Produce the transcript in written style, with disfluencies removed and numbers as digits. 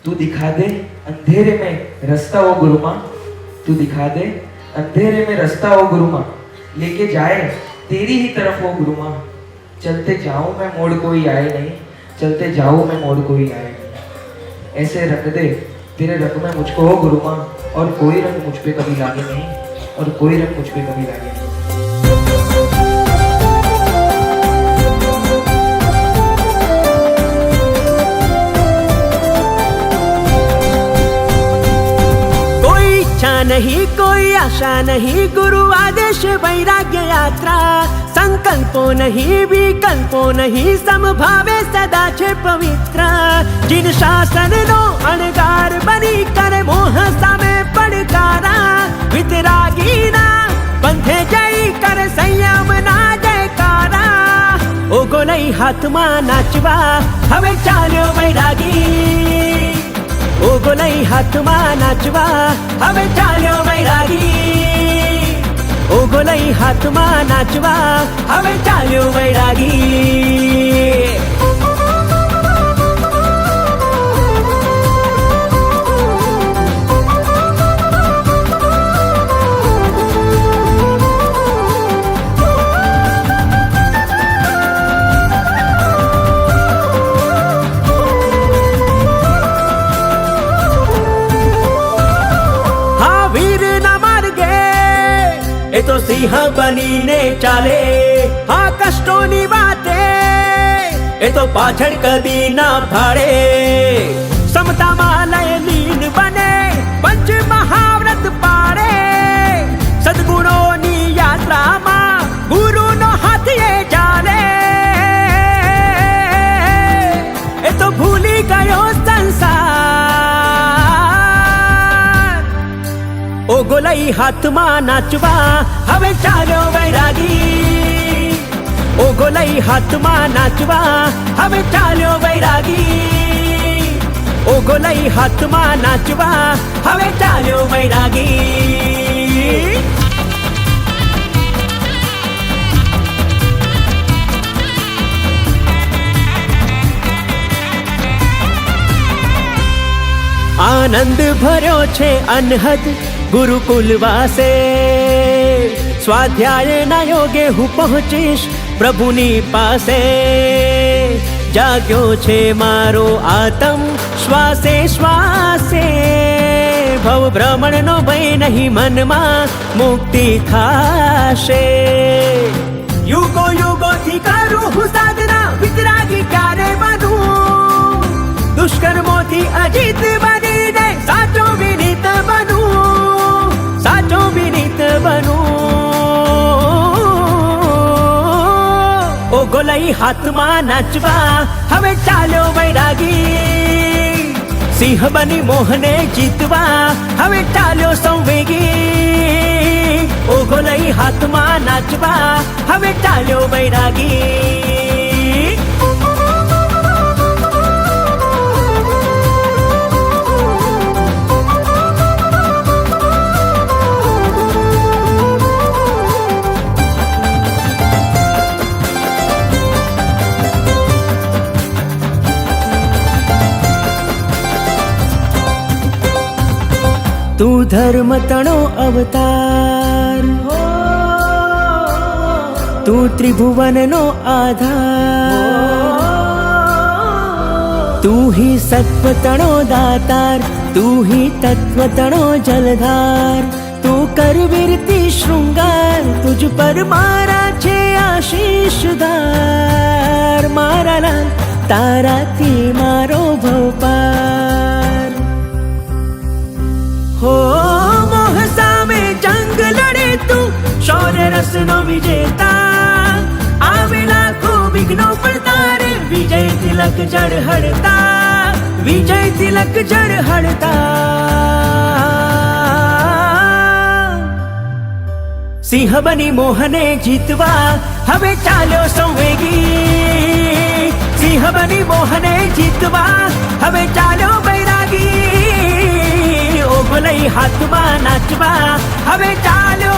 तू दिखा दे अंधेरे में रास्ता ओ गुरु माँ, तू दिखा दे अंधेरे में रास्ता ओ गुरु माँ, लेके जाए तेरी ही तरफ ओ गुरु माँ। चलते जाऊं मैं मोड़ कोई आए नहीं, चलते जाऊं मैं मोड़ कोई आए नहीं। ऐसे रंग दे तेरे रंग में मुझको हो गुरु माँ, और कोई रंग मुझ पे कभी लागे नहीं, और कोई रंग मुझ पे कभी लागे नहीं। कोई इच्छा नहीं कोई आशा नहीं, गुरु आदेश वैराग्य यात्रा। संकल्पो नहीं विकल्पो नहीं, समभावे सदा छे पवित्र। जिन शासन नो अणगार बनी करे मोह सामे પડકારા, વિતરાગીના પંથે જઈ કરે સંયમના જયકારા। ઓગો લઈ હાથમાં નાચવા હવે ચાલ્યો વૈરાગી, ઓગો લઈ હાથમાં નાચવા હવે ચાલ્યો વૈરાગી, ઓગો લઈ હાથમાં નાચવા હવે ચાલ્યો વૈરાગી। એ તો સિંહ બનીને ચાલે, હા કષ્ટોની વાતે એ તો પાછળ કદી ના ભાડે। સમતામાં લય લીન બને પંચ મહાવ્રત પાડે, સદગુણોની યાત્રામાં ગુરુનો હાથ એ ચાલે। એ તો ભૂલી ગયો સંસાર, ઓગો લઈ હાથમાં નાચવા હવે ચાલ્યો વૈરાગી, ઓગો લઈ હાથમાં નાચવા હવે ચાલ્યો વૈરાગી, ઓગો લઈ હાથમાં નાચવા હવે ચાલ્યો વૈરાગી। આનંદ ભર્યો છે અનહદ ગુરુકુલ વાસે, સ્વાધ્યાયના યોગે હું પહોંચીશ પ્રભુની પાસે। જાગ્યો છે મારો આતમ શ્વાસે શ્વાસે, ભવ ભ્રમણનો ભય નહીં મનમાં મુક્તિ થાશે। યુગો યુગોથી કરું હું સાધના, વિતરાગી ક્યારે બનું, દુષ્કર્મોથી અજીત બનીને સાચો વિનીત બનું, સાચો વિનીત બનું। ઓગો લઈ હાથમાં નાચવા હવે ચાલ્યો વૈરાગી, સિંહ બની મોહને જીતવા હવે ચાલ્યો સંવેગી। ઓગો લઈ હાથમાં નાચવા હવે ચાલ્યો વૈરાગી। तू धर्म तणो अवतार, तू त्रिभुवन नो आधार, तू ही सत्व तणो दातार, तू ही तत्व तणो जलधार। तू करवीरती शृंगार, तुझ पर मारा छे आशीष धार। मारा लाल तारा थी मारो भवपार, हो मोह सामे जंग लड़े तू शौर्य रस नो विजेता। आवे लाखों विघ्नो पर तारे विजय तिलक जड़ हड़ता, विजय तिलक जड़ हड़ता। सिंह बनी मोहने जीतवा हवे चालो संवेगी, सिंह बनी मोहने जीतवा हवे चालो बैरागी। ओगो लई हाथमा नाचवा हवे चालो